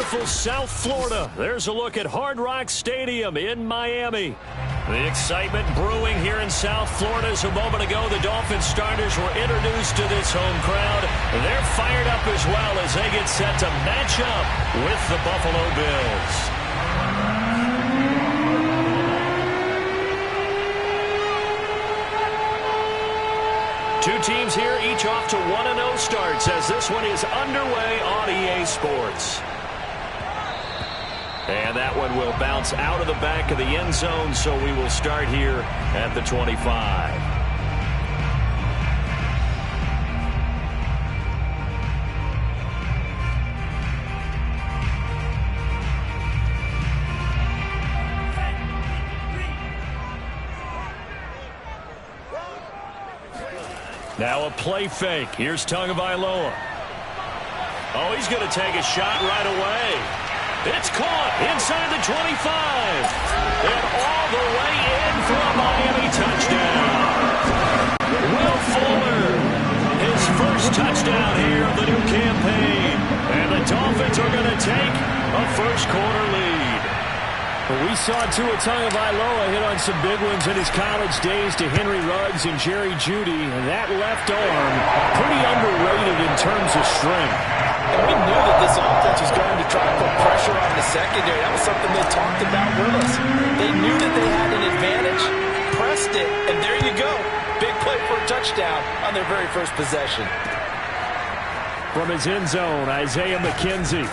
beautiful South Florida. There's a look at Hard Rock Stadium in Miami. The excitement brewing here in South Florida. As a moment ago, the Dolphins starters were introduced to this home crowd. They're fired up as well as they get set to match up with the Buffalo Bills. Two teams here, each off to 1-0 starts as this one is underway on EA Sports. And that one will bounce out of the back of the end zone, so we will start here at the 25. Now a play fake. Here's Tagovailoa. Oh, he's going to take a shot right away. It's caught inside the 25. And all the way in for a Miami touchdown. Will Fuller, his first touchdown here of the new campaign. And the Dolphins are going to take a first-quarter lead. Well, we saw Tua Tagovailoa hit on some big ones in his college days to Henry Ruggs and Jerry Jeudy. And that left arm, pretty underrated in terms of strength. And we knew that this offense was going to try to put pressure on the secondary. That was something they talked about with us. They knew that they had an advantage, pressed it, and there you go. Big play for a touchdown on their very first possession. From his end zone, Isaiah McKenzie.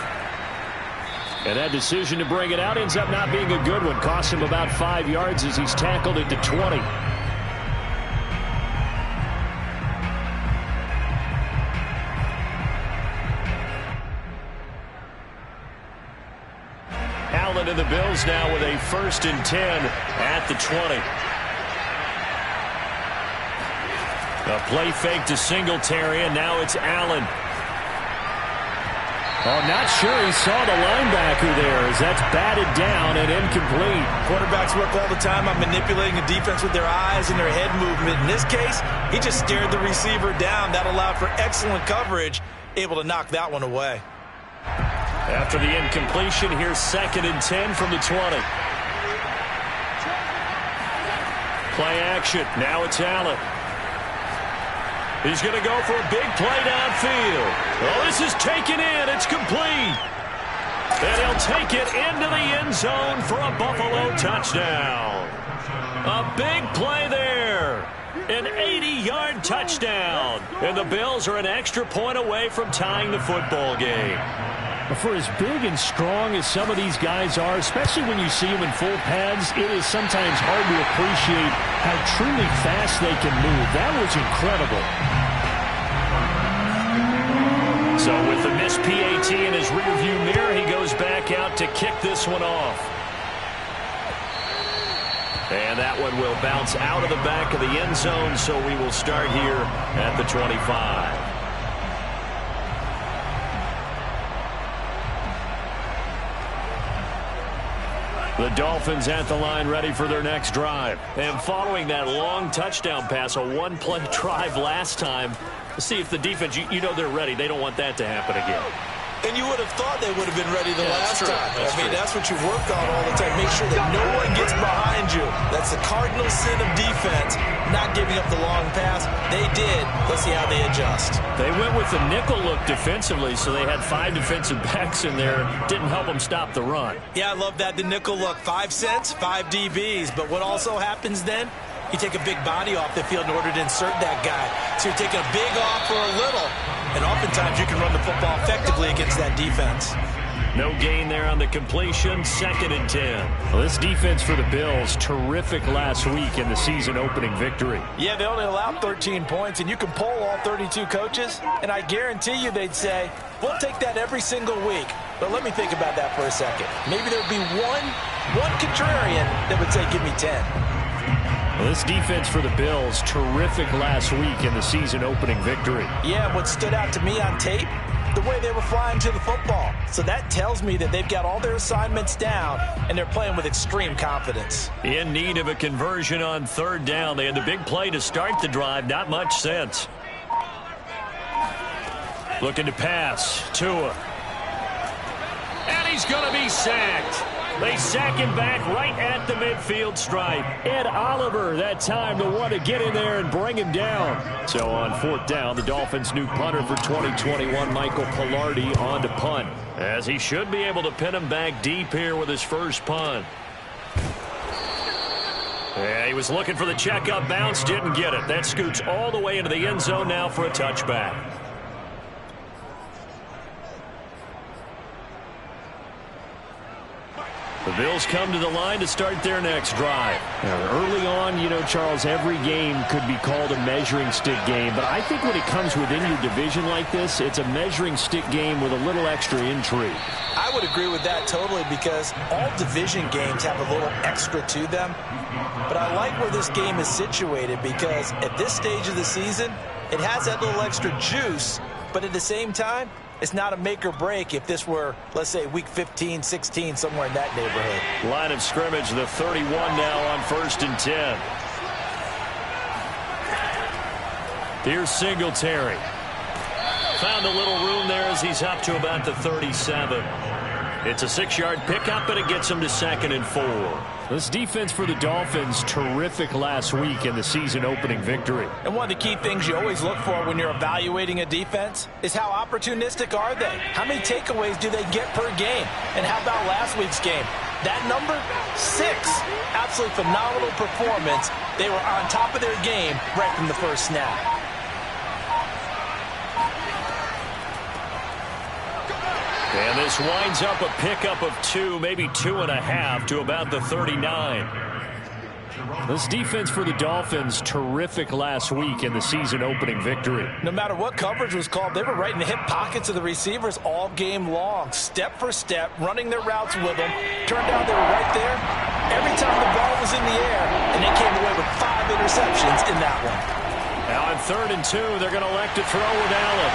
And that decision to bring it out ends up not being a good one. Cost him about 5 yards as he's tackled it to 20. Allen and the Bills now with a 1st and 10 at the 20. A play fake to Singletary, and now it's Allen. Oh, not sure he saw the linebacker there as that's batted down and incomplete. Quarterbacks work all the time on manipulating a defense with their eyes and their head movement. In this case, he just stared the receiver down. That allowed for excellent coverage, able to knock that one away. After the incompletion, here's 2nd and 10 from the 20. Play action. Now it's Allen. He's going to go for a big play downfield. Oh, this is taken in. It's complete. And he'll take it into the end zone for a Buffalo touchdown. A big play there. An 80-yard touchdown. And the Bills are an extra point away from tying the football game. For as big and strong as some of these guys are, especially when you see them in full pads, it is sometimes hard to appreciate how truly fast they can move. That was incredible. So with the missed PAT in his rearview mirror, he goes back out to kick this one off. And that one will bounce out of the back of the end zone, so we will start here at the 25. The Dolphins at the line ready for their next drive. And following that long touchdown pass, a one-play drive last time, see if the defense, you know they're ready. They don't want that to happen again. And you would have thought they would have been ready the last time. That's what you work on all the time. Make sure that no one gets behind you. That's the cardinal sin of defense, not giving up the long pass. They did. Let's see how they adjust. They went with the nickel look defensively, so they had 5 defensive backs in there. Didn't help them stop the run. Yeah, I love that, the nickel look. 5 cents, 5 DBs. But what also happens then? You take a big body off the field in order to insert that guy. So you're taking a big off for a little. And oftentimes you can run the football effectively against that defense. No gain there on the completion. 2nd and 10. Well, this defense for the Bills, terrific last week in the season-opening victory. Yeah, they only allowed 13 points, and you can poll all 32 coaches, and I guarantee you they'd say, we'll take that every single week. But let me think about that for a second. Maybe there'd be one contrarian that would say, give me 10. Well, this defense for the Bills, terrific last week in the season-opening victory. Yeah, what stood out to me on tape, the way they were flying to the football. So that tells me that they've got all their assignments down, and they're playing with extreme confidence. In need of a conversion on 3rd down. They had the big play to start the drive. Not much sense. Looking to pass. Tua. And he's going to be sacked. They sack him back right at the midfield stripe. Ed Oliver that time, the one to get in there and bring him down. So on 4th down, the Dolphins' new punter for 2021, Michael Pilardi, on to punt. As he should be able to pin him back deep here with his first punt. Yeah, he was looking for the checkup bounce, didn't get it. That scoots all the way into the end zone now for a touchback. The Bills come to the line to start their next drive. Now, early on, you know, Charles, every game could be called a measuring stick game. But I think when it comes within your division like this, it's a measuring stick game with a little extra intrigue. I would agree with that totally, because all division games have a little extra to them. But I like where this game is situated, because at this stage of the season, it has that little extra juice. But at the same time, it's not a make or break if this were, let's say, week 15, 16, somewhere in that neighborhood. Line of scrimmage, the 31 now on 1st and 10. Here's Singletary. Found a little room there as he's up to about the 37. It's a 6-yard pickup, and it gets him to 2nd and 4. This defense for the Dolphins, terrific last week in the season-opening victory. And one of the key things you always look for when you're evaluating a defense is how opportunistic are they? How many takeaways do they get per game? And how about last week's game? That number, 6. Absolutely phenomenal performance. They were on top of their game right from the first snap. And this winds up a pickup of 2, maybe 2.5 to about the 39. This defense for the Dolphins, terrific last week in the season-opening victory. No matter what coverage was called, they were right in the hip pockets of the receivers all game long, step for step, running their routes with them. Turned out they were right there every time the ball was in the air, and they came away with 5 interceptions in that one. Now on 3rd and 2, they're going to elect to throw with Allen.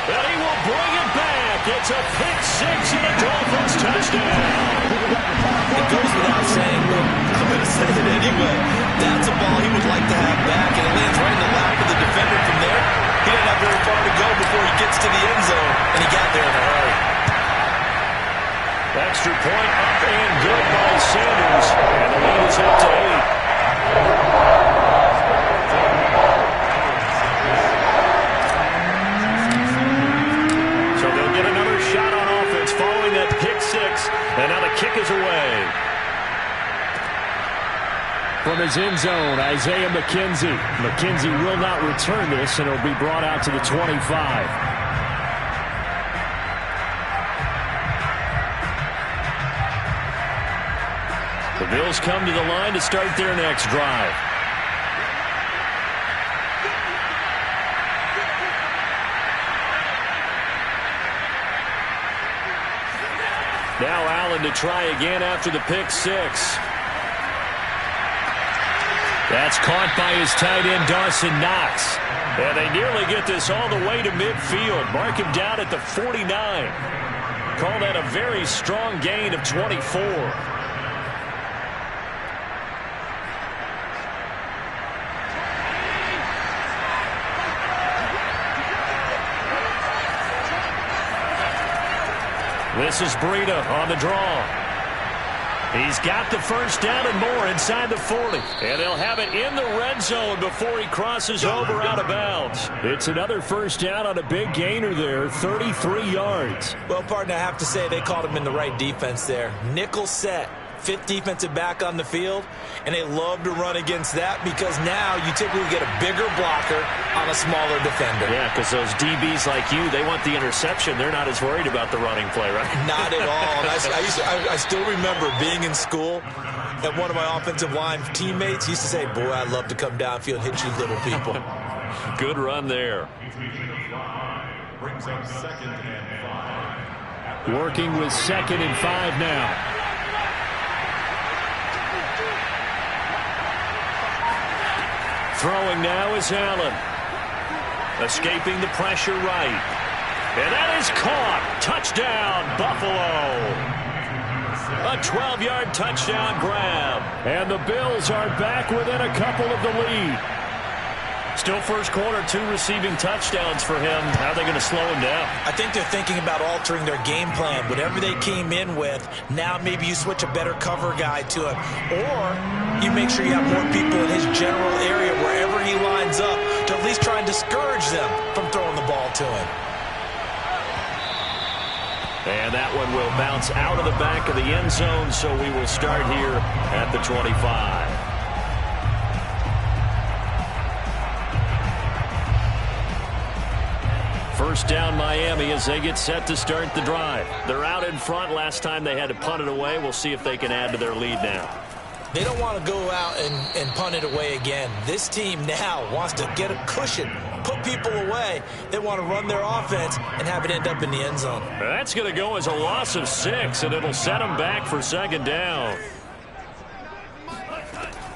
And he will bring it back. It's a pick 6 and a Dolphins touchdown. It goes without saying, but I'm going to say it anyway. That's a ball he would like to have back, and it lands right in the lap of the defender from there. He didn't have very far to go before he gets to the end zone, and he got there in a hurry. Extra point up and good by Sanders. And the lead is up to 8. And now the kick is away. From his end zone, Isaiah McKenzie. McKenzie will not return this, and it'll be brought out to the 25. The Bills come to the line to start their next drive. Now Allen to try again after the pick 6. That's caught by his tight end, Dawson Knox. And they nearly get this all the way to midfield. Mark him down at the 49. Call that a very strong gain of 24. This is Breida on the draw. He's got the first down and more inside the 40. And they'll have it in the red zone before he crosses over out of bounds. It's another first down on a big gainer there, 33 yards. Well, partner, I have to say they called him in the right defense there. Nickel set. 5th defensive back on the field, and they love to run against that because now you typically get a bigger blocker on a smaller defender. Yeah, because those DBs like you, they want the interception. They're not as worried about the running play, right? Not at all. And I still remember being in school, and one of my offensive line teammates used to say, boy, I'd love to come downfield and hit you little people. Good run there. Brings up 2nd and 5. Working with 2nd and 5 now. Throwing now is Allen. Escaping the pressure right. And that is caught. Touchdown, Buffalo. A 12-yard touchdown grab. And the Bills are back within a couple of the lead. Still first quarter, 2 receiving touchdowns for him. How are they going to slow him down? I think they're thinking about altering their game plan. Whatever they came in with, now maybe you switch a better cover guy to him. Or you make sure you have more people in his general area wherever he lines up to at least try and discourage them from throwing the ball to him. And that one will bounce out of the back of the end zone, so we will start here at the 25. First down Miami as they get set to start the drive. They're out in front. Last time they had to punt it away. We'll see if they can add to their lead now. They don't want to go out and punt it away again. This team now wants to get a cushion, put people away. They want to run their offense and have it end up in the end zone. That's going to go as a loss of 6, and it'll set them back for second down.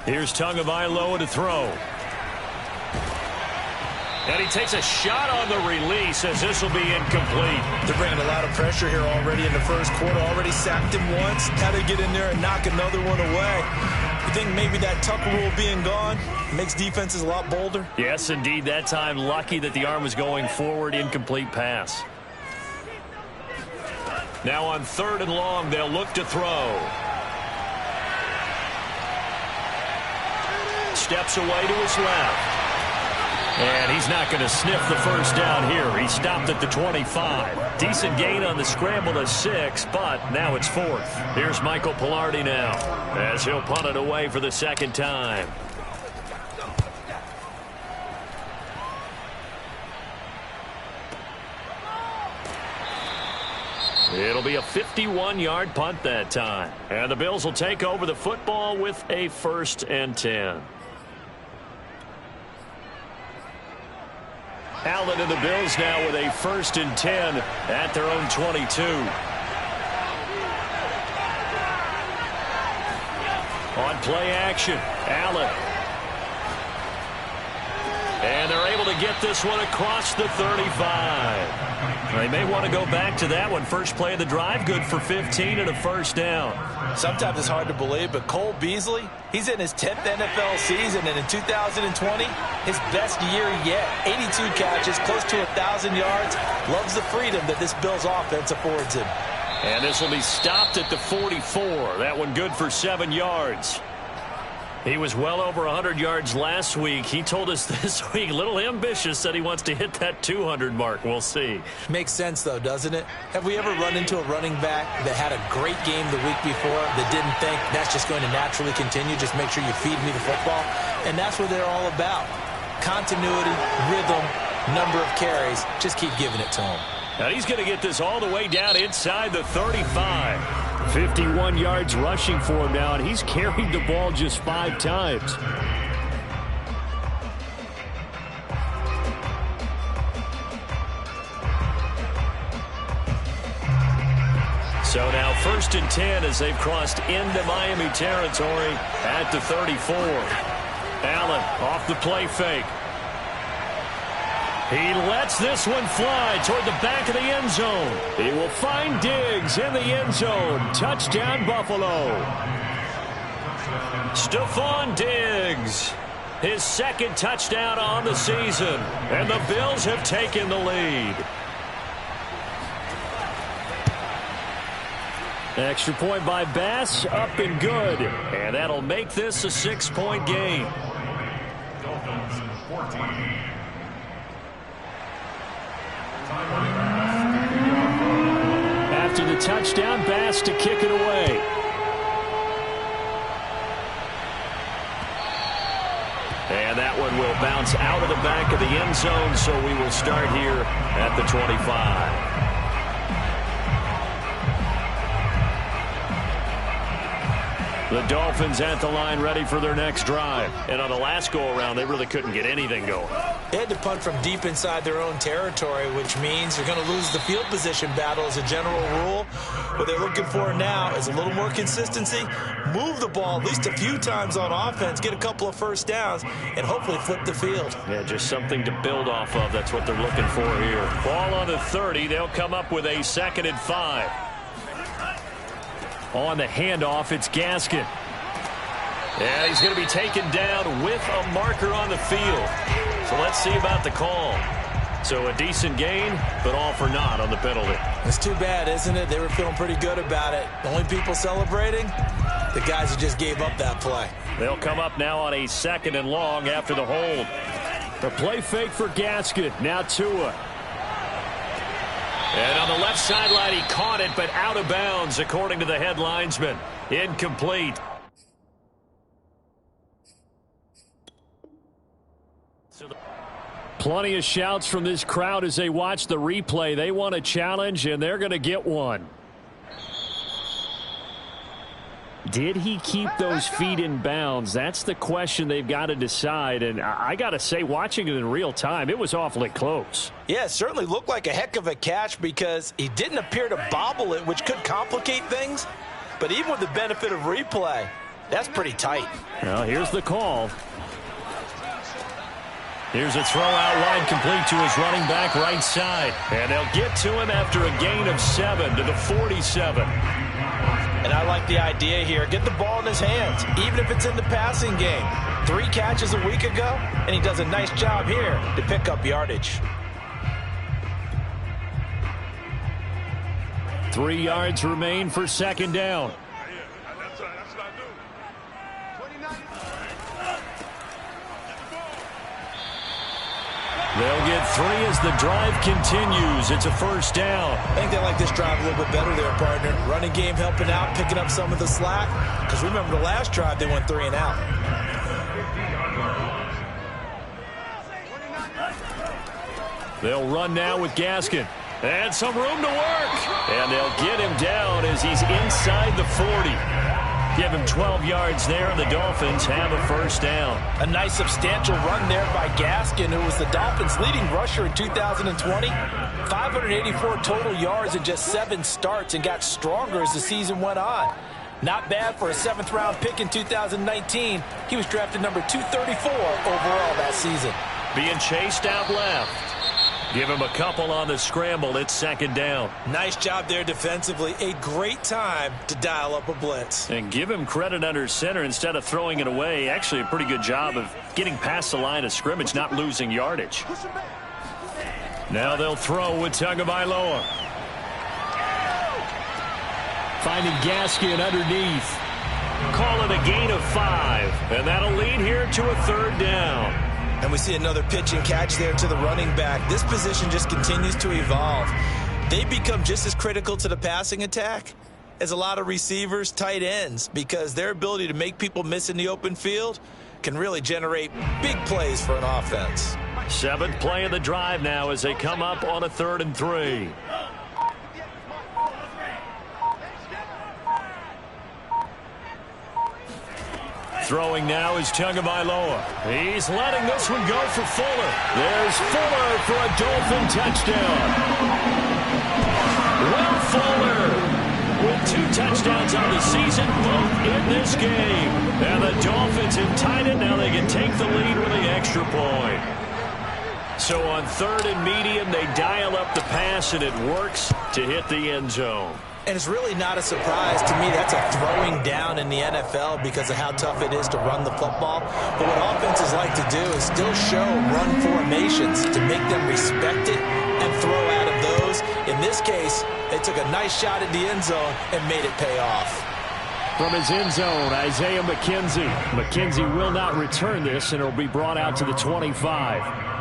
Here's Tagovailoa to throw. And he takes a shot on the release as this will be incomplete. They're bringing a lot of pressure here already in the first quarter. Already sacked him once. Had to get in there and knock another one away. You think maybe that tuck rule being gone makes defenses a lot bolder? Yes, indeed. That time, lucky that the arm was going forward. Incomplete pass. Now on 3rd and long, they'll look to throw. Steps away to his left. And he's not going to sniff the first down here. He stopped at the 25. Decent gain on the scramble to 6, but now it's 4th. Here's Michael Pilardi now as he'll punt it away for the second time. It'll be a 51-yard punt that time. And the Bills will take over the football with a 1st and 10. Allen and the Bills now with a 1st and 10 at their own 22. On play action, Allen. And they're able to get this one across the 35. They may want to go back to that one. First play of the drive, good for 15 and a 1st down. Sometimes it's hard to believe, but Cole Beasley, he's in his 10th NFL season, and in 2020, his best year yet. 82 catches, close to 1,000 yards. Loves the freedom that this Bills offense affords him. And this will be stopped at the 44. That one good for 7 yards. He was well over 100 yards last week. He told us this week, a little ambitious, that he wants to hit that 200 mark. We'll see. Makes sense, though, doesn't it? Have we ever run into a running back that had a great game the week before that didn't think that's just going to naturally continue? Just make sure you feed me the football. And that's what they're all about. Continuity, rhythm, number of carries. Just keep giving it to him. Now he's going to get this all the way down inside the 35. 51 yards rushing for him now, and he's carried the ball just 5 times. So now 1st and 10 as they've crossed into Miami territory at the 34. Allen off the play fake. He lets this one fly toward the back of the end zone. He will find Diggs in the end zone. Touchdown, Buffalo. Stephon Diggs, his 2nd touchdown on the season. And the Bills have taken the lead. Extra point by Bass, up and good. And that'll make this a 6-point game. Dolphins 14. After the touchdown, Bass to kick it away. And that one will bounce out of the back of the end zone, so we will start here at the 25. The Dolphins at the line ready for their next drive. And on the last go-around, they really couldn't get anything going. They had to punt from deep inside their own territory, which means they're going to lose the field position battle as a general rule. What they're looking for now is a little more consistency, move the ball at least a few times on offense, get a couple of 1st downs, and hopefully flip the field. Yeah, just something to build off of. That's what they're looking for here. Ball on the 30. They'll come up with a 2nd and 5. On the handoff, it's Gaskin. And he's going to be taken down with a marker on the field. So let's see about the call. So a decent gain, but all for naught on the penalty. It's too bad, isn't it? They were feeling pretty good about it. The only people celebrating, the guys who just gave up that play. They'll come up now on a 2nd and long after the hold. The play fake for Gaskin. Now Tua. And on the left sideline, he caught it, but out of bounds, according to the head linesman. Incomplete. Plenty of shouts from this crowd as they watch the replay. They want a challenge, and they're going to get one. Did he keep those feet in bounds? That's the question they've got to decide. And I got to say, watching it in real time, it was awfully close. Yeah, it certainly looked like a heck of a catch because he didn't appear to bobble it, which could complicate things. But even with the benefit of replay, that's pretty tight. Well, here's the call. Here's a throw out wide, complete to his running back right side. And they'll get to him after a gain of 7 to the 47. And I like the idea here. Get the ball in his hands, even if it's in the passing game. 3 catches a week ago, and he does a nice job here to pick up yardage. 3 yards remain for 2nd down. They'll get 3 as the drive continues. It's a 1st down. I think they like this drive a little bit better there, partner. Running game helping out, picking up some of the slack. Because remember the last drive, they went 3 and out. They'll run now with Gaskin. And some room to work. And they'll get him down as he's inside the 40. Give him 12 yards there, and the Dolphins have a 1st down. A nice substantial run there by Gaskin, who was the Dolphins' leading rusher in 2020. 584 total yards in just 7 starts and got stronger as the season went on. Not bad for a 7th-round pick in 2019. He was drafted number 234 overall that season. Being chased out left. Give him a couple on the scramble. It's 2nd down. Nice job there defensively. A great time to dial up a blitz. And give him credit under center instead of throwing it away. Actually a pretty good job of getting past the line of scrimmage, not losing yardage. Now they'll throw with Tagovailoa. Finding Gaskin underneath. Call it a gain of 5. And that'll lead here to a 3rd down. And we see another pitch and catch there to the running back. This position just continues to evolve. They become just as critical to the passing attack as a lot of receivers, tight ends, because their ability to make people miss in the open field can really generate big plays for an offense. 7th play of the drive now as they come up on a 3rd and 3. Throwing now is Tagovailoa. He's letting this one go for Fuller. There's Fuller for a Dolphin touchdown. Will Fuller with 2 touchdowns on the season, both in this game. And the Dolphins have tied it. Now they can take the lead with the extra point. So on 3rd and medium, they dial up the pass, and it works to hit the end zone. And it's really not a surprise to me. That's a throwing down in the NFL because of how tough it is to run the football. But what offenses like to do is still show run formations to make them respect it and throw out of those. In this case, they took a nice shot at the end zone and made it pay off. From his end zone, Isaiah McKenzie. McKenzie will not return this, and it'll be brought out to the 25.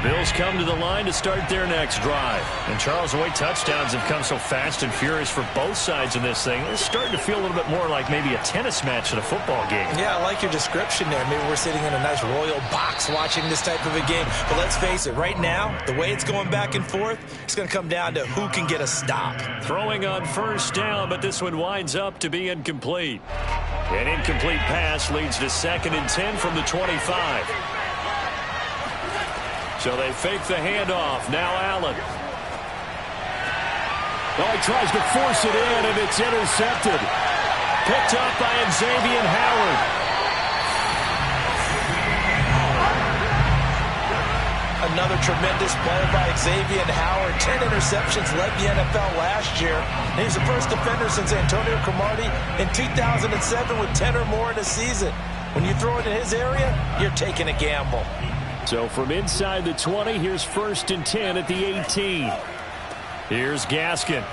Bills come to the line to start their next drive. And Charles, the way touchdowns have come so fast and furious for both sides in this thing, it's starting to feel a little bit more like maybe a tennis match at a football game. Yeah, I like your description there. Maybe we're sitting in a nice royal box watching this type of a game. But let's face it, right now, the way it's going back and forth, it's going to come down to who can get a stop. Throwing on 1st down, but this one winds up to be incomplete. An incomplete pass leads to 2nd and 10 from the 25. So they fake the handoff. Now Allen. Oh, he tries to force it in, and it's intercepted. Picked up by Xavier Howard. Another tremendous play by Xavier Howard. 10 interceptions, led the NFL last year. And he's the first defender since Antonio Cromartie in 2007 with 10 or more in a season. When you throw it in his area, you're taking a gamble. So from inside the 20, here's 1st and 10 at the 18. Here's Gaskin.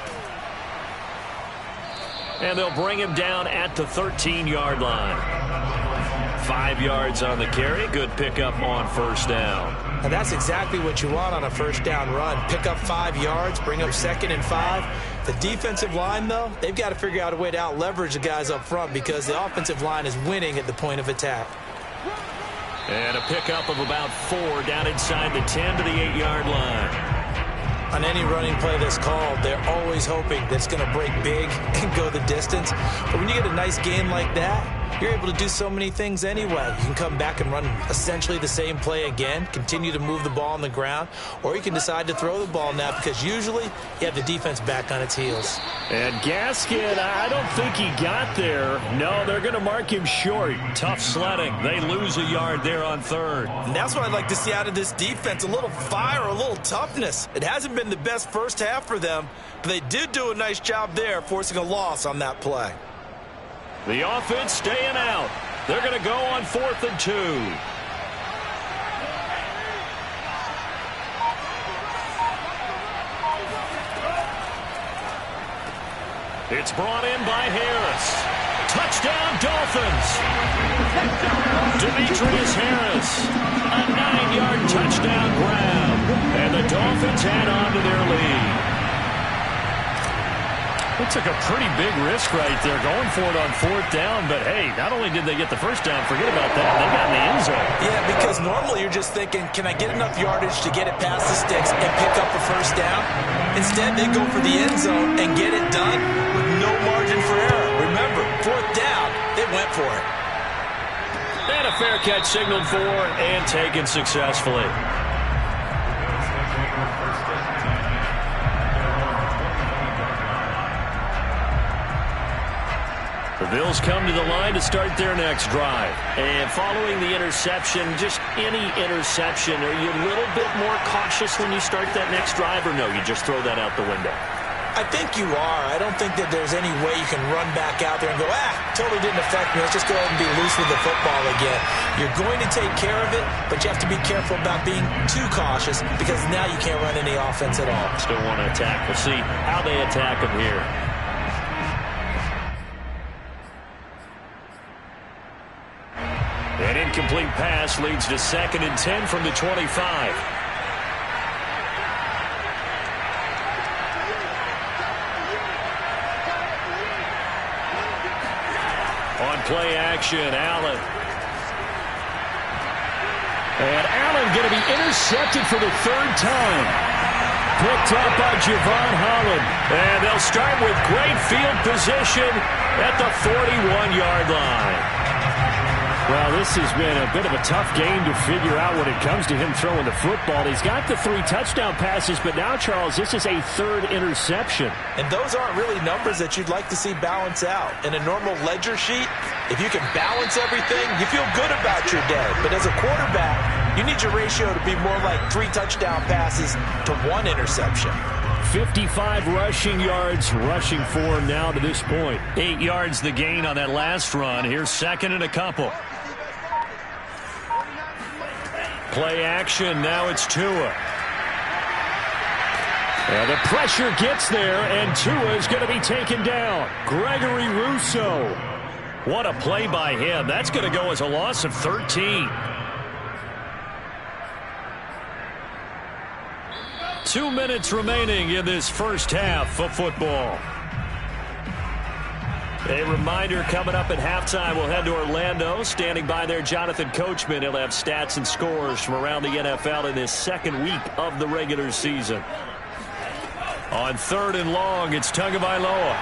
And they'll bring him down at the 13-yard line. 5 yards on the carry. Good pickup on 1st down. And that's exactly what you want on a 1st down run. Pick up 5 yards, bring up 2nd and 5. The defensive line, though, they've got to figure out a way to out-leverage the guys up front because the offensive line is winning at the point of attack. And a pickup of about 4 down inside the 10 to the 8-yard line. On any running play that's called, they're always hoping that it's going to break big and go the distance. But when you get a nice game like that, you're able to do so many things anyway. You can come back and run essentially the same play again, continue to move the ball on the ground, or you can decide to throw the ball now because usually you have the defense back on its heels. And Gaskin, I don't think he got there. No, they're going to mark him short. Tough sledding. They lose a yard there on 3rd. And that's what I'd like to see out of this defense, a little fire, a little toughness. It hasn't been the best first half for them, but they did do a nice job there forcing a loss on that play. The offense staying out. They're going to go on 4th and 2. It's brought in by Harris. Touchdown, Dolphins. Demetrius Harris. A 9-yard touchdown grab. And the Dolphins add on to their lead. They took a pretty big risk right there going for it on 4th down. But, hey, not only did they get the 1st down, forget about that. They got in the end zone. Yeah, because normally you're just thinking, can I get enough yardage to get it past the sticks and pick up a 1st down? Instead, they go for the end zone and get it done with no margin for error. Remember, 4th down, they went for it. And a fair catch signaled for and taken successfully. The Bills come to the line to start their next drive. And following the interception, just any interception, are you a little bit more cautious when you start that next drive, or no, you just throw that out the window? I think you are. I don't think that there's any way you can run back out there and go, totally didn't affect me. Let's just go ahead and be loose with the football again. You're going to take care of it, but you have to be careful about being too cautious because now you can't run any offense at all. Still want to attack. We'll see how they attack them here. An incomplete pass leads to 2nd and 10 from the 25. On play action, Allen. And Allen going to be intercepted for the 3rd time. Picked up by Javon Holland. And they'll start with great field position at the 41-yard line. Well, this has been a bit of a tough game to figure out when it comes to him throwing the football. He's got the 3 touchdown passes, but now, Charles, this is a 3rd interception. And those aren't really numbers that you'd like to see balance out. In a normal ledger sheet, if you can balance everything, you feel good about your day. But as a quarterback, you need your ratio to be more like 3 touchdown passes to 1 interception. 55 rushing yards rushing for him now to this point. 8 yards the gain on that last run. Here's 2nd and a couple. Play action. Now it's Tua. And the pressure gets there, and Tua is going to be taken down. Gregory Rousseau. What a play by him. That's going to go as a loss of 13. 2 minutes remaining in this first half of football. A reminder, coming up at halftime, we'll head to Orlando. Standing by there, Jonathan Coachman. He'll have stats and scores from around the NFL in this 2nd week of the regular season. On 3rd and long, it's Tagovailoa.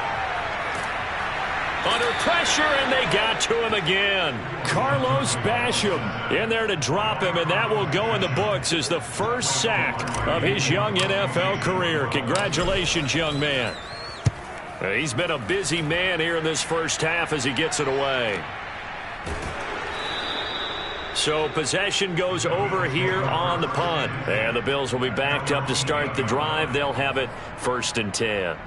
Under pressure, and they got to him again. Carlos Basham in there to drop him, and that will go in the books as the first sack of his young NFL career. Congratulations, young man. He's been a busy man here in this first half as he gets it away. So possession goes over here on the punt. And the Bills will be backed up to start the drive. They'll have it 1st and 10.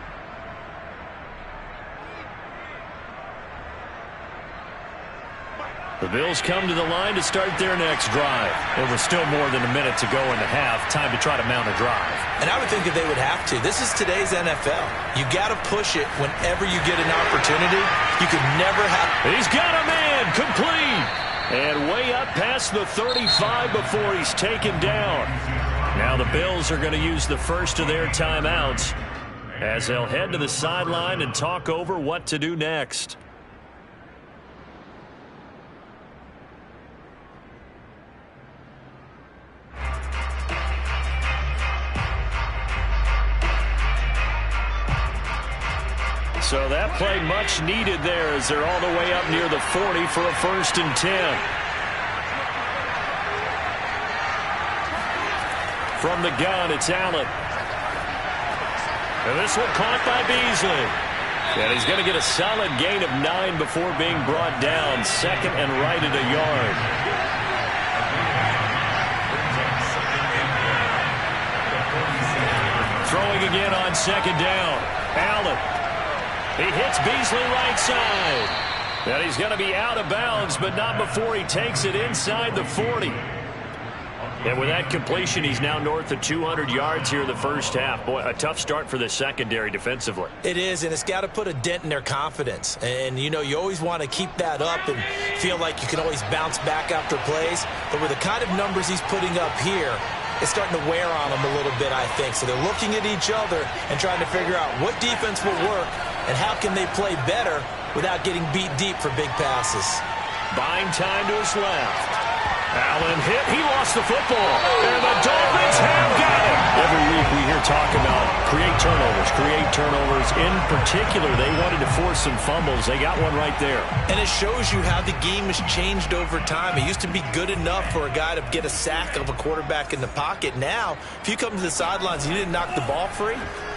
The Bills come to the line to start their next drive. There was still more than a minute to go in the half. Time to try to mount a drive. And I would think that they would have to. This is today's NFL. You got to push it whenever you get an opportunity. You could never have. He's got a man complete. And way up past the 35 before he's taken down. Now the Bills are going to use the first of their timeouts as they'll head to the sideline and talk over what to do next. So that play much needed there as they're all the way up near the 40 for a 1st and 10. From the gun, it's Allen. And this one caught by Beasley. And he's going to get a solid gain of 9 before being brought down. 2nd and right at a yard. Throwing again on 2nd down. Allen. He hits Beasley right side. And he's going to be out of bounds, but not before he takes it inside the 40. And with that completion, he's now north of 200 yards here in the first half. Boy, a tough start for the secondary defensively. It is, and it's got to put a dent in their confidence. And, you know, you always want to keep that up and feel like you can always bounce back after plays. But with the kind of numbers he's putting up here, it's starting to wear on them a little bit, I think. So they're looking at each other and trying to figure out what defense will work and how can they play better without getting beat deep for big passes. Buying time to his left. Allen hit. He lost the football. And the Dolphins have got it. Every week we hear talk about create turnovers. In particular, they wanted to force some fumbles. They got one right there. And it shows you how the game has changed over time. It used to be good enough for a guy to get a sack of a quarterback in the pocket. Now, if you come to the sidelines and you didn't knock the ball free,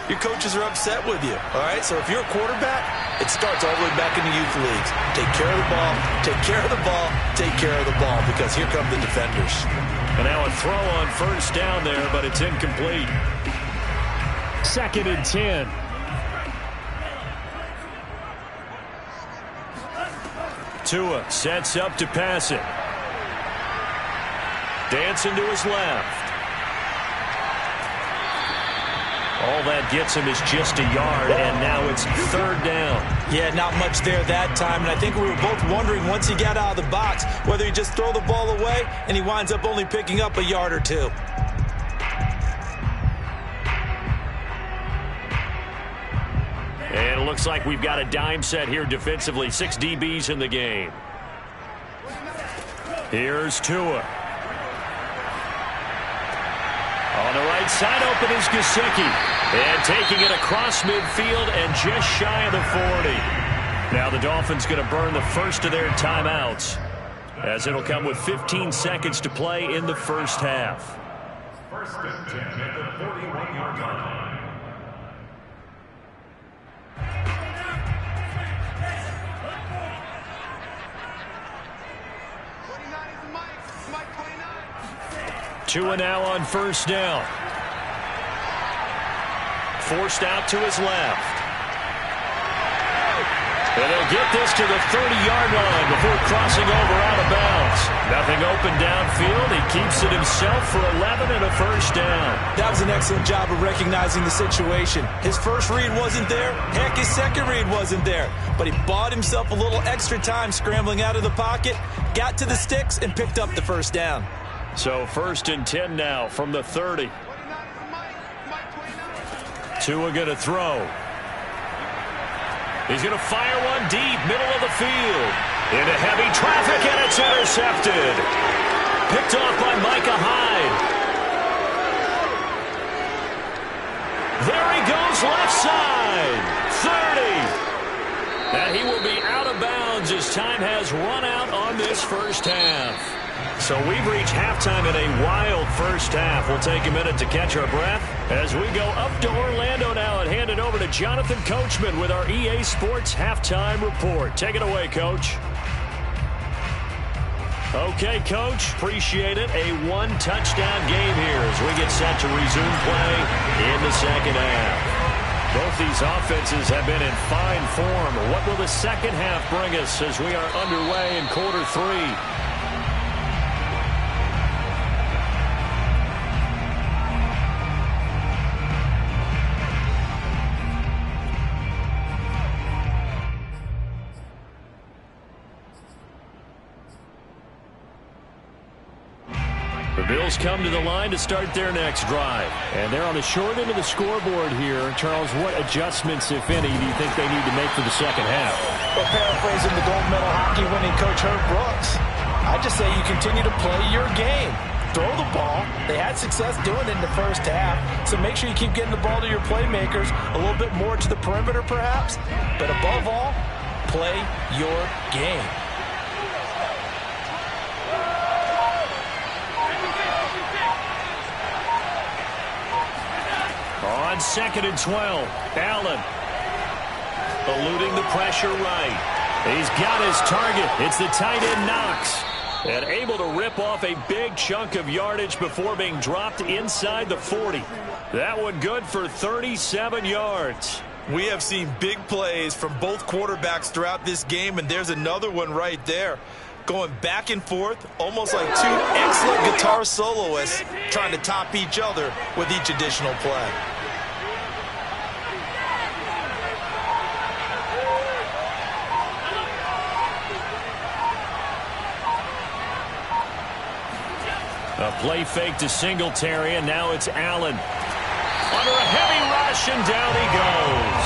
your coaches are upset with you, all right? So if you're a quarterback, it starts all the way back in the youth leagues. Take care of the ball, take care of the ball, take care of the ball, because here come the defenders. And now a throw on 1st down there, but it's incomplete. 2nd and 10. Tua sets up to pass it. Dancing to his left. All that gets him is just a yard, and now it's 3rd down. Yeah, not much there that time, and I think we were both wondering once he got out of the box whether he just throw the ball away and he winds up only picking up a yard or 2. And it looks like we've got a dime set here defensively. 6 DBs in the game. Here's Tua. On the right side, open is Gesicki. And taking it across midfield and just shy of the 40. Now the Dolphins going to burn the first of their timeouts, as it'll come with 15 seconds to play in the first half. 1st and 10 at the 41-yard line. Tua now on 1st down. Forced out to his left. And they'll get this to the 30-yard line before crossing over out of bounds. Nothing open downfield. He keeps it himself for 11 and a 1st down. That was an excellent job of recognizing the situation. His first read wasn't there. Heck, his second read wasn't there. But he bought himself a little extra time scrambling out of the pocket, got to the sticks, and picked up the 1st down. So 1st and 10 now from the 30. Tua going to throw. He's going to fire one deep, middle of the field. Into heavy traffic, and it's intercepted. Picked off by Micah Hyde. There he goes, left side. 30. And he will be out of bounds as time has run out on this first half. So we've reached halftime in a wild first half. We'll take a minute to catch our breath as we go up to Orlando now and hand it over to Jonathan Coachman with our EA Sports Halftime Report. Take it away, Coach. Okay, Coach, appreciate it. A one-touchdown game here as we get set to resume play in the second half. Both these offenses have been in fine form. What will the second half bring us as we are underway in quarter three? The Bills come to the line to start their next drive. And they're on the short end of the scoreboard here. Charles, what adjustments, if any, do you think they need to make for the second half? Well, paraphrasing the gold medal hockey winning coach Herb Brooks, I just say you continue to play your game. Throw the ball. They had success doing it in the first half, so make sure you keep getting the ball to your playmakers, a little bit more to the perimeter perhaps, but above all, play your game. On 2nd and 12, Allen eluding the pressure right. He's got his target. It's the tight end Knox. And able to rip off a big chunk of yardage before being dropped inside the 40. That one good for 37 yards. We have seen big plays from both quarterbacks throughout this game, and there's another one right there. Going back and forth, almost like two excellent guitar soloists trying to top each other with each additional play. A play fake to Singletary, and now it's Allen. Under a heavy rush, and down he goes.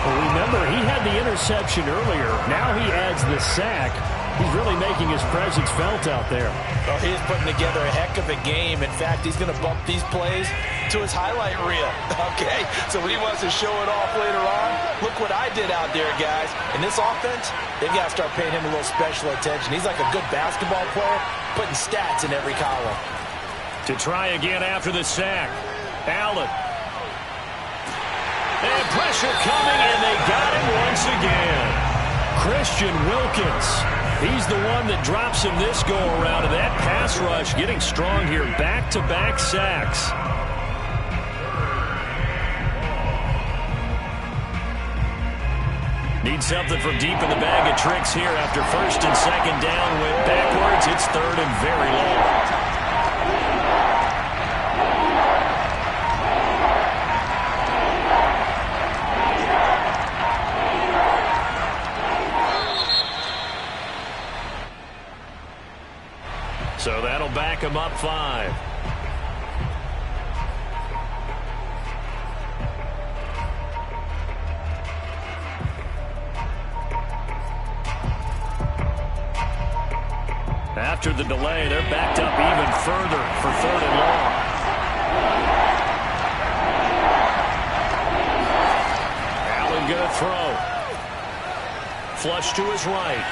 Well, remember, he had the interception earlier. Now he adds the sack. He's really making his presence felt out there. Well, he's putting together a heck of a game. In fact, he's going to bump these plays to his highlight reel. Okay, so when he wants to show it off later on, look what I did out there, guys. In this offense, they've got to start paying him a little special attention. He's like a good basketball player, putting stats in every column. To try again after the sack, Allen. And pressure coming, and they got him once again. Christian Wilkins. He's the one that drops him this go-around, and that pass rush getting strong here. Back-to-back sacks. Need something from deep in the bag of tricks here after first and second down. Went backwards. It's third and very long. So that'll back him up 5. After the delay, they're backed up even further for 3rd and long. Allen gonna throw. Flush to his right.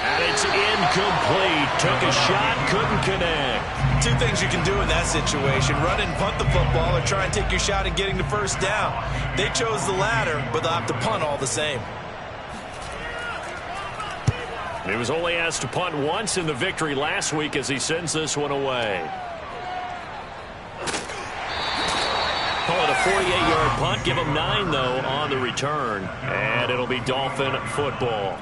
And it's incomplete. Took a shot, couldn't connect. Two things you can do in that situation. Run and punt the football or try and take your shot at getting the first down. They chose the latter, but they'll have to punt all the same. He was only asked to punt once in the victory last week as he sends this one away. Call it a 48-yard punt. Give him 9, though, on the return. And it'll be Dolphin football.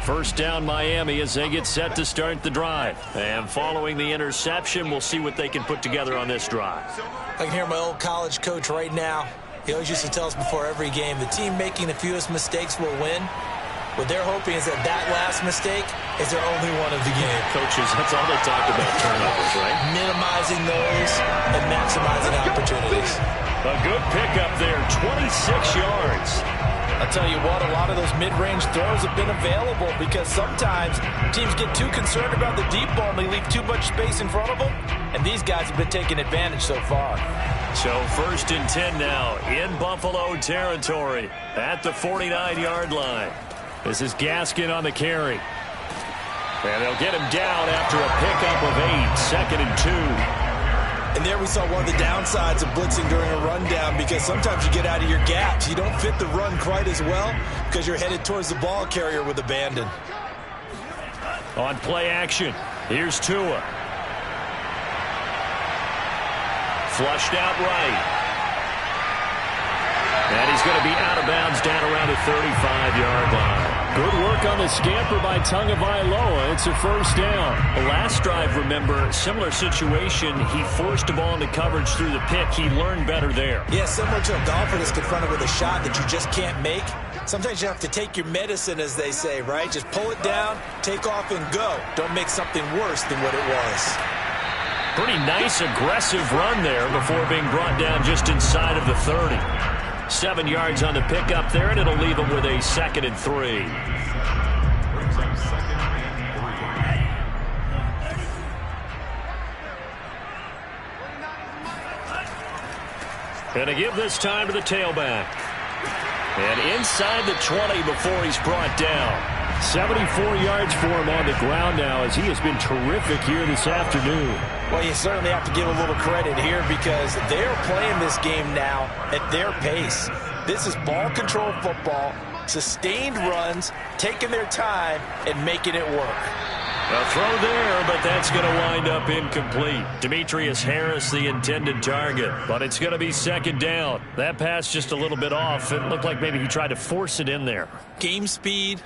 First down Miami as they get set to start the drive. And following the interception, we'll see what they can put together on this drive. I can hear my old college coach right now. He always used to tell us before every game, the team making the fewest mistakes will win. What they're hoping is that that last mistake is their only one of the game. Coaches, that's all they talk about, turnovers, right? Minimizing those and maximizing opportunities. A good pickup there, 26 yards. I'll tell you what, a lot of those mid-range throws have been available because sometimes teams get too concerned about the deep ball and they leave too much space in front of them, and these guys have been taking advantage so far. So 1st and 10 now in Buffalo territory at the 49-yard line. This is Gaskin on the carry. And they'll get him down after a pickup of 8, 2nd and 2. And there we saw one of the downsides of blitzing during a rundown, because sometimes you get out of your gaps. You don't fit the run quite as well because you're headed towards the ball carrier with abandon. On play action, here's Tua. Flushed out right. And he's going to be out of bounds down around the 35-yard line. Good work on the scamper by Tagovailoa. It's a first down. The last drive, remember, similar situation. He forced the ball into coverage through the pick. He learned better there. Yeah, similar to a golfer that's confronted with a shot that you just can't make. Sometimes you have to take your medicine, as they say, right? Just pull it down, take off, and go. Don't make something worse than what it was. Pretty nice, aggressive run there before being brought down just inside of the 30. 7 yards on the pickup there, and it'll leave him with a 2nd and 3. Gonna give this time to the tailback. And inside the 20 before he's brought down. 74 yards for him on the ground now, as he has been terrific here this afternoon. Well, you certainly have to give a little credit here, because they're playing this game now at their pace. This is ball control football, sustained runs, taking their time, and making it work. A throw there, but that's going to wind up incomplete. Demetrius Harris, the intended target, but it's going to be 2nd down. That pass just a little bit off. It looked like maybe he tried to force it in there. Game speed,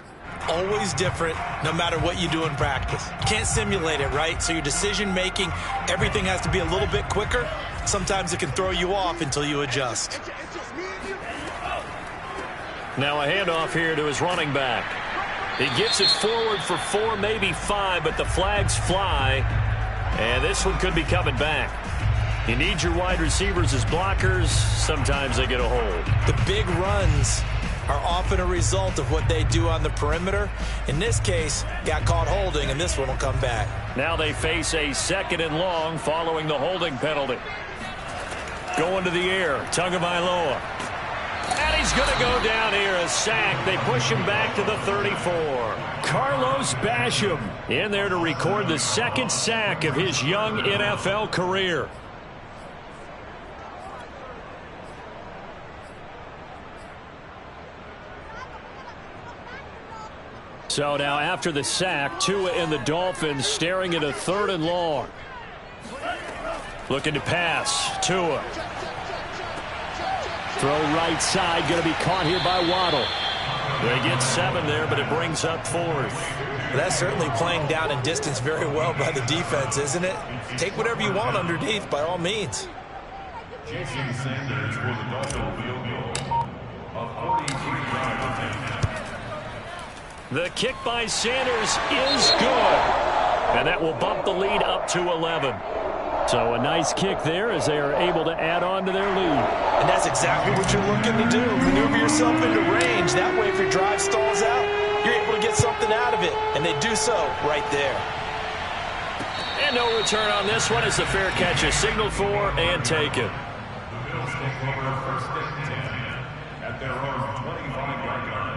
always different, no matter what you do in practice. You can't simulate it, right? So your decision-making, everything has to be a little bit quicker. Sometimes it can throw you off until you adjust. Now a handoff here to his running back. He gets it forward for 4, maybe 5, but the flags fly. And this one could be coming back. You need your wide receivers as blockers. Sometimes they get a hold. The big runs are often a result of what they do on the perimeter. In this case, got caught holding, and this one will come back. Now they face a 2nd and long following the holding penalty. Going to the air, Tagovailoa. And he's going to go down here, a sack. They push him back to the 34. Carlos Basham in there to record the 2nd sack of his young NFL career. So now after the sack, Tua and the Dolphins staring at a 3rd and long. Looking to pass. Tua. Throw right side, going to be caught here by Waddle. They get 7 there, but it brings up 4th. That's certainly playing down in distance very well by the defense, isn't it? Take whatever you want underneath, by all means. Jason Sanders for the Dolphins field goal of 43 yards. The kick by Sanders is good. And that will bump the lead up to 11. So a nice kick there as they are able to add on to their lead. And that's exactly what you're looking to do. Maneuver yourself into range. That way, if your drive stalls out, you're able to get something out of it. And they do so right there. And no return on this one as the fair catch is signaled for and taken. The Bills take over first and 10 at their own 25-yard line.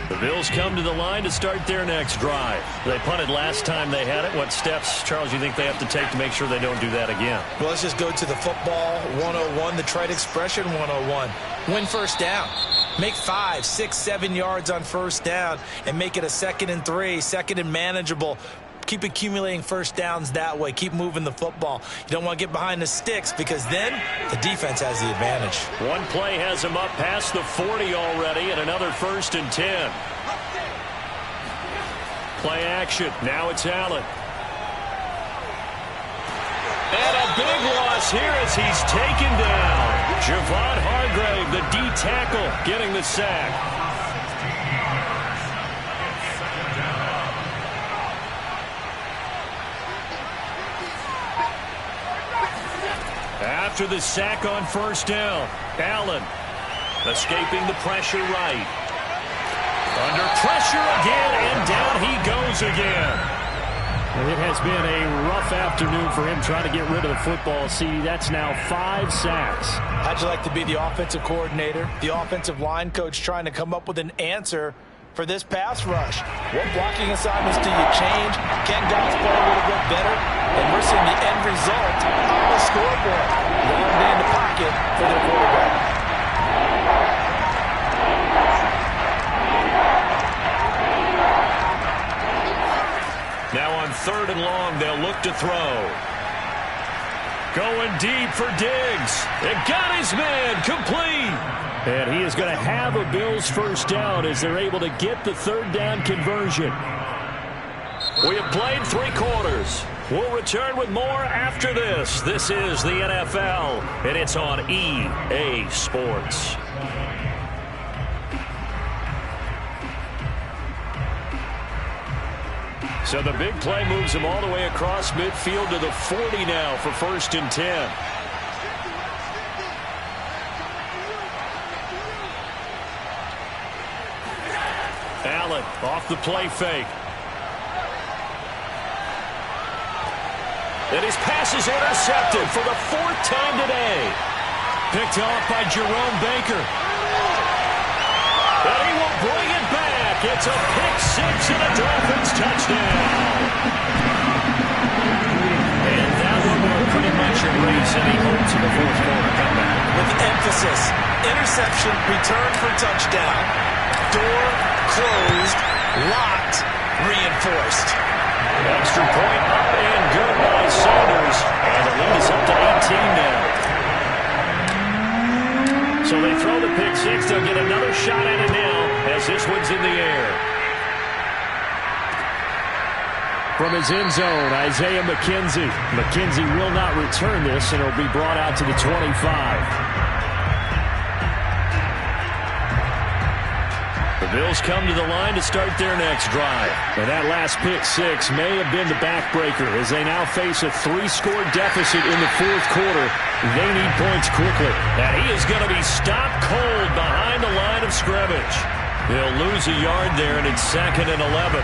The Bills come to the line to start their next drive. They punted last time they had it. What steps, Charles, you think they have to take to make sure they don't do that again? Well, let's just go to the football 101, the trite expression 101. Win first down. Make 5, 6, 7 yards on first down and make it a 2nd and 3, 2nd and manageable. Keep accumulating first downs that way. Keep moving the football. You don't want to get behind the sticks, because then the defense has the advantage. One play has him up past the 40 already, and another 1st and 10. Play action. Now it's Allen. And a big loss here as he's taken down. Javon Hargrave, the D tackle, getting the sack. After the sack on first down, Allen escaping the pressure right. Under pressure again, and down he goes again. It has been a rough afternoon for him trying to get rid of the football. See, that's now 5 sacks. How'd you like to be the offensive coordinator, the offensive line coach, trying to come up with an answer for this pass rush. What blocking assignments do you change? Can guys play a little bit better? And we're seeing the end result on the scoreboard. Long day in the pocket for their quarterback. Now on 3rd and long, they'll look to throw. Going deep for Diggs. It got his man complete. And he is going to have a Bills first down as they're able to get the 3rd down conversion. We have played 3 quarters. We'll return with more after this. This is the NFL, and it's on EA Sports. So the big play moves him all the way across midfield to the 40 now for 1st and 10. Allen off the play fake. And his pass is intercepted for the 4th time today. Picked off by Jerome Baker. And he will bring it back. It's a pick-6 and a Dolphins touchdown. And that one will pretty much erase any hopes of the 4th quarter comeback. With emphasis, interception, return for touchdown. Door closed, locked, reinforced. Extra point up and good by Sanders. And the lead is up to 18 now. So they throw the pick-6. They'll get another shot at it now as this one's in the air. From his end zone, Isaiah McKenzie. McKenzie will not return this, and it'll be brought out to the 25. The Bills come to the line to start their next drive. And that last pick-6 may have been the backbreaker as they now face a 3-score deficit in the 4th quarter. They need points quickly. And he is going to be stopped cold behind the line of scrimmage. He'll lose a yard there, and it's 2nd and 11.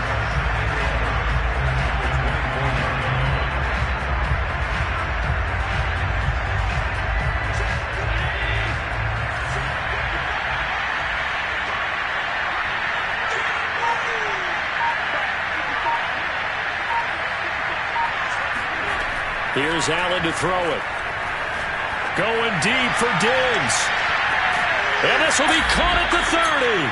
Here's Allen to throw it. Going deep for Diggs. And this will be caught at the 30.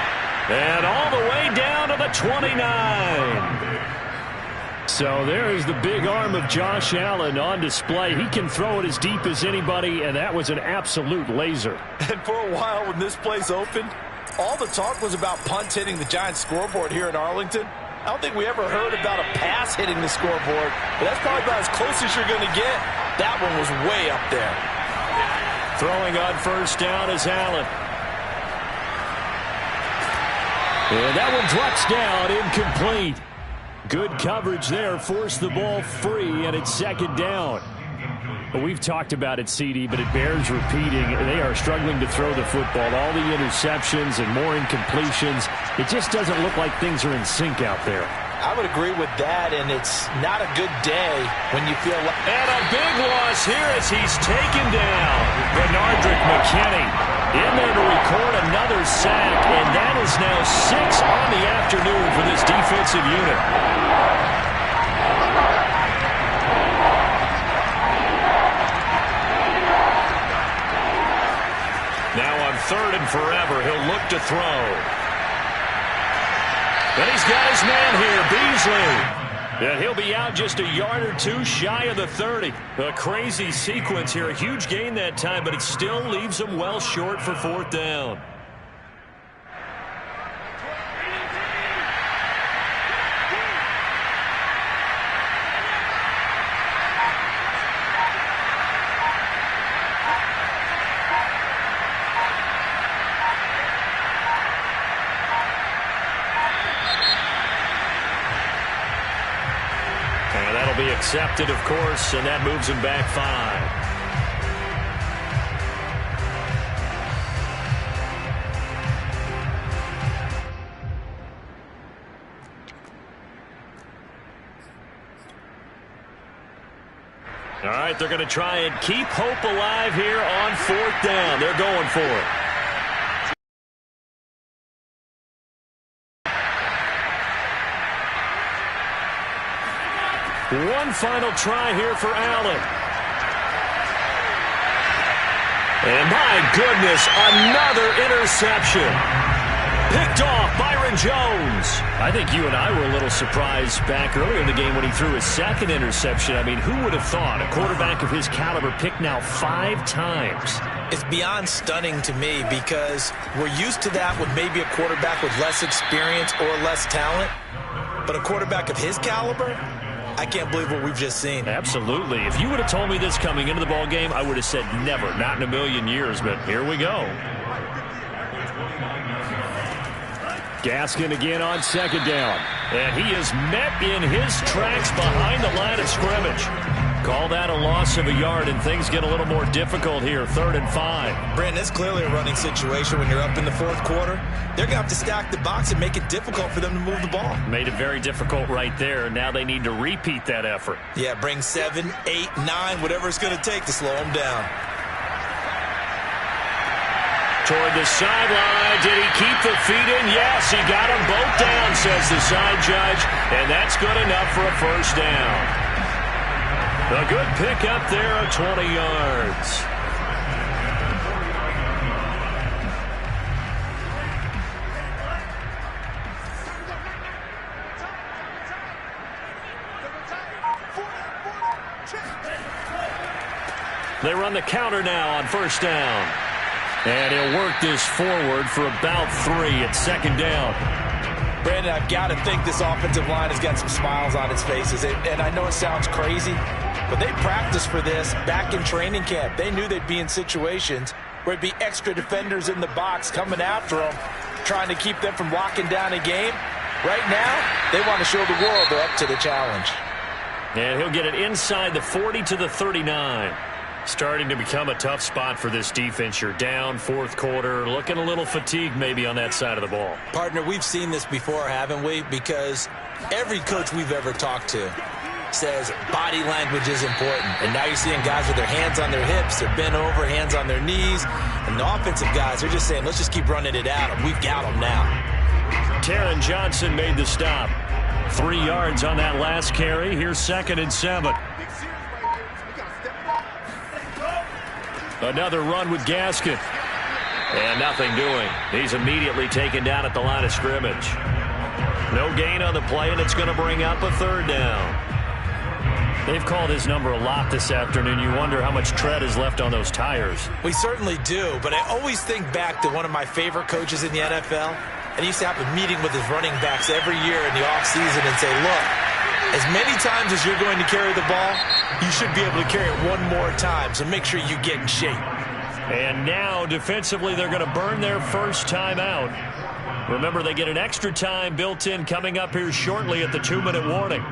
And all the way down to the 29. So there is the big arm of Josh Allen on display. He can throw it as deep as anybody, and that was an absolute laser. And for a while when this place opened, all the talk was about punts hitting the Giants scoreboard here in Arlington. I don't think we ever heard about a pass hitting the scoreboard, but that's probably about as close as you're going to get. That one was way up there. Throwing on 1st down is Allen. And that one drops down, incomplete. Good coverage there, forced the ball free, and it's 2nd down. Well, we've talked about it, CD, but it bears repeating. They are struggling to throw the football. All the interceptions and more incompletions. It just doesn't look like things are in sync out there. I would agree with that, and it's not a good day when you feel like... And a big loss here as he's taken down. Bernardrick McKinney in there to record another sack, and that is now 6 on the afternoon for this defensive unit. Now on 3rd and forever, he'll look to throw. And he's got his man here, Beasley. And he'll be out just a yard or 2 shy of the 30. A crazy sequence here. A huge gain that time, but it still leaves him well short for 4th down. Be accepted, of course, and that moves him back 5. All right, they're going to try and keep hope alive here on 4th down. They're going for it. One final try here for Allen. And my goodness, another interception. Picked off Byron Jones. I think you and I were a little surprised back earlier in the game when he threw his second interception. I mean, who would have thought a quarterback of his caliber picked now 5 times? It's beyond stunning to me because we're used to that with maybe a quarterback with less experience or less talent. But a quarterback of his caliber, I can't believe what we've just seen. Absolutely. If you would have told me this coming into the ball game, I would have said never, not in a million years. But here we go. Gaskin again on second down. And he is met in his tracks behind the line of scrimmage. Call that a loss of a yard, and things get a little more difficult here. 3rd and 5. Brandon, it's clearly a running situation when you're up in the 4th quarter. They're going to have to stack the box and make it difficult for them to move the ball. Made it very difficult right there. Now they need to repeat that effort. Yeah, bring 7, 8, 9, whatever it's going to take to slow them down. Toward the sideline. Did he keep the feet in? Yes, he got them both down, says the side judge. And that's good enough for a first down. A good pick up there of 20 yards. They run the counter now on first down. And he'll work this forward for about 3 at 2nd down. Brandon, I've got to think this offensive line has got some smiles on its faces. And I know it sounds crazy, but they practiced for this back in training camp. They knew they'd be in situations where it'd be extra defenders in the box coming after them, trying to keep them from locking down a game. Right now, they want to show the world they're up to the challenge. And he'll get it inside the 40 to the 39. Starting to become a tough spot for this defense. You're down 4th quarter, looking a little fatigued maybe on that side of the ball. Partner, we've seen this before, haven't we? Because every coach we've ever talked to says body language is important. And now you're seeing guys with their hands on their hips, they're bent over, hands on their knees. And the offensive guys are just saying, let's just keep running it at them. We've got them now. Taron Johnson made the stop. 3 yards on that last carry. Here's 2nd and 7. Another run with Gaskin. And nothing doing. He's immediately taken down at the line of scrimmage. No gain on the play, and it's going to bring up a 3rd down. They've called his number a lot this afternoon. You wonder how much tread is left on those tires. We certainly do, but I always think back to one of my favorite coaches in the NFL. And he used to have a meeting with his running backs every year in the offseason and say, look, as many times as you're going to carry the ball, you should be able to carry it one more time, so make sure you get in shape. And now, defensively, they're going to burn their first time out. Remember, they get an extra time built in coming up here shortly at the 2-minute warning.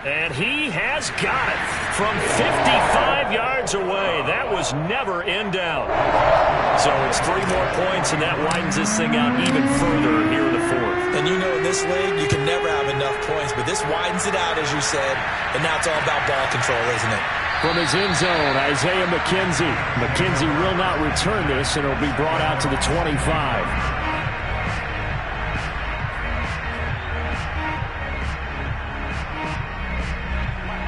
And he has got it from 55 yards away. That was never in doubt. So it's 3 more points, and that widens this thing out even further here in the 4th. And you know in this league, you can never have enough points, but this widens it out, as you said, and now it's all about ball control, isn't it? From his end zone, Isaiah McKenzie. McKenzie will not return this, and it'll be brought out to the 25.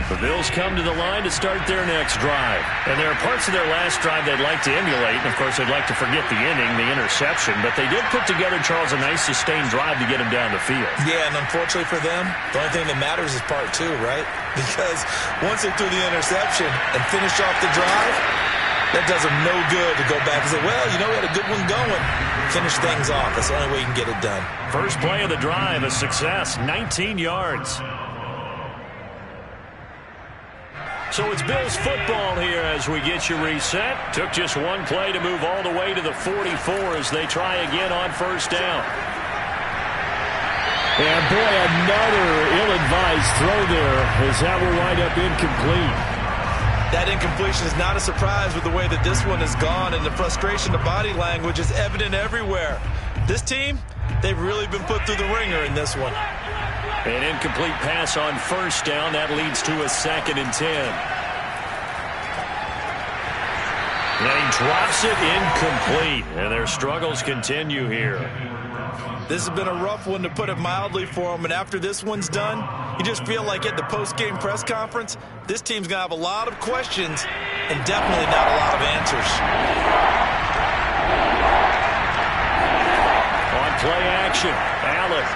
The Bills come to the line to start their next drive. And there are parts of their last drive they'd like to emulate. And, of course, they'd like to forget the inning, the interception. But they did put together, Charles, a nice sustained drive to get him down the field. Yeah, and unfortunately for them, the only thing that matters is part 2, right? Because once they threw the interception and finished off the drive, that does them no good to go back and say, well, you know, we had a good one going. Finish things off. That's the only way you can get it done. First play of the drive, a success, 19 yards. So it's Bills football here as we get you reset. Took just one play to move all the way to the 44 as they try again on first down. And boy, another ill-advised throw there as that will wind up incomplete. That incompletion is not a surprise with the way that this one has gone, and the frustration, the body language is evident everywhere. This team, they've really been put through the ringer in this one. An incomplete pass on first down. That leads to a 2nd and 10. And he drops it incomplete. And their struggles continue here. This has been a rough one, to put it mildly, for him. And after this one's done, you just feel like at the post-game press conference, this team's going to have a lot of questions and definitely not a lot of answers. On play action, Allen.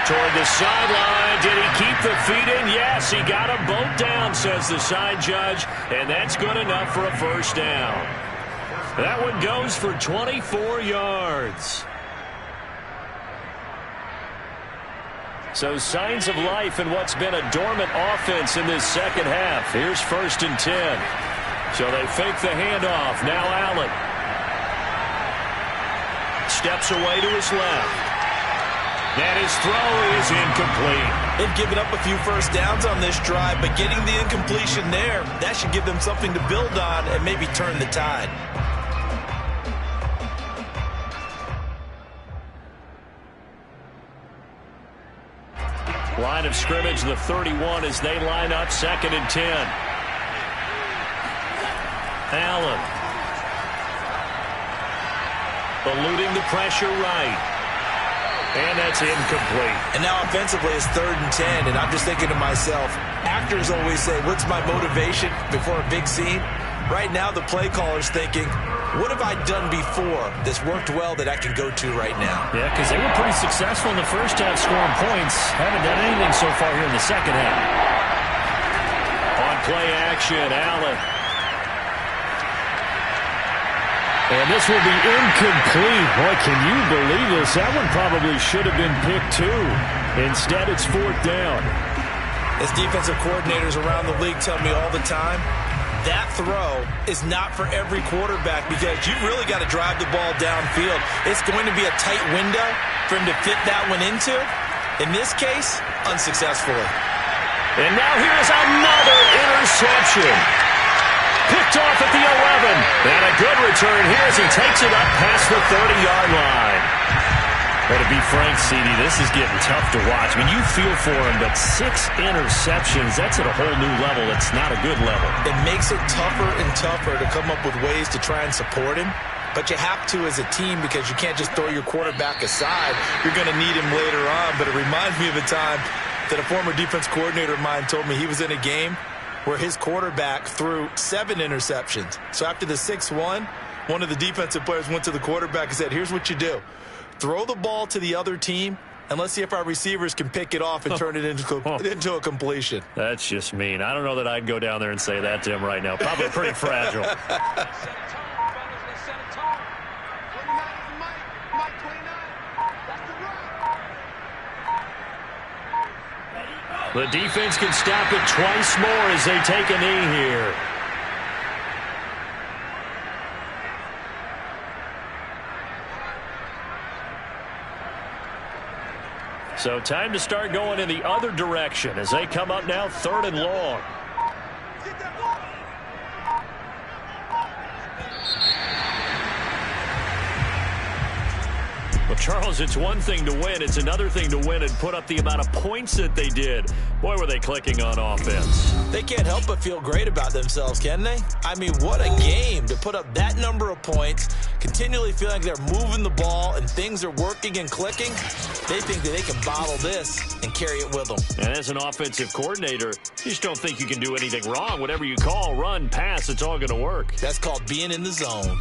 Toward the sideline. Did he keep the feet in? Yes, he got them both down, says the side judge. And that's good enough for a first down. That one goes for 24 yards. So signs of life in what's been a dormant offense in this second half. Here's 1st and 10. So they fake the handoff. Now Allen. Steps away to his left. And his throw is incomplete. They've given up a few first downs on this drive, but getting the incompletion there, that should give them something to build on and maybe turn the tide. Line of scrimmage, the 31, as they line up 2nd and 10. Allen. Eluding the pressure right. And that's incomplete. And now offensively it's 3rd and 10, and I'm just thinking to myself, actors always say, what's my motivation before a big scene? Right now the play caller's thinking, what have I done before that's worked well that I can go to right now? Yeah, because they were pretty successful in the first half scoring points. Haven't done anything so far here in the second half. On play action, Allen. And this will be incomplete. Boy, can you believe this? That one probably should have been picked too. Instead, it's 4th down. As defensive coordinators around the league tell me all the time, that throw is not for every quarterback because you've really got to drive the ball downfield. It's going to be a tight window for him to fit that one into. In this case, unsuccessfully. And now here's another interception. Picked off at the 11. And a good return here as he takes it up past the 30-yard line. But to be frank, CD, this is getting tough to watch. I mean, you feel for him, but 6 interceptions, that's at a whole new level. It's not a good level. It makes it tougher and tougher to come up with ways to try and support him. But you have to as a team because you can't just throw your quarterback aside. You're going to need him later on. But it reminds me of a time that a former defense coordinator of mine told me he was in a game where his quarterback threw 7 interceptions. So after the 6th one of the defensive players went to the quarterback and said, here's what you do. Throw the ball to the other team, and let's see if our receivers can pick it off and turn it into a completion. That's just mean. I don't know that I'd go down there and say that to him right now. Probably pretty fragile. The defense can stop it twice more as they take a knee here. So time to start going in the other direction as they come up now 3rd and long. Well, Charles, it's one thing to win. It's another thing to win and put up the amount of points that they did. Boy, were they clicking on offense. They can't help but feel great about themselves, can they? I mean, what a game to put up that number of points, continually feeling like they're moving the ball and things are working and clicking. They think that they can bottle this and carry it with them. And as an offensive coordinator, you just don't think you can do anything wrong. Whatever you call, run, pass, it's all going to work. That's called being in the zone.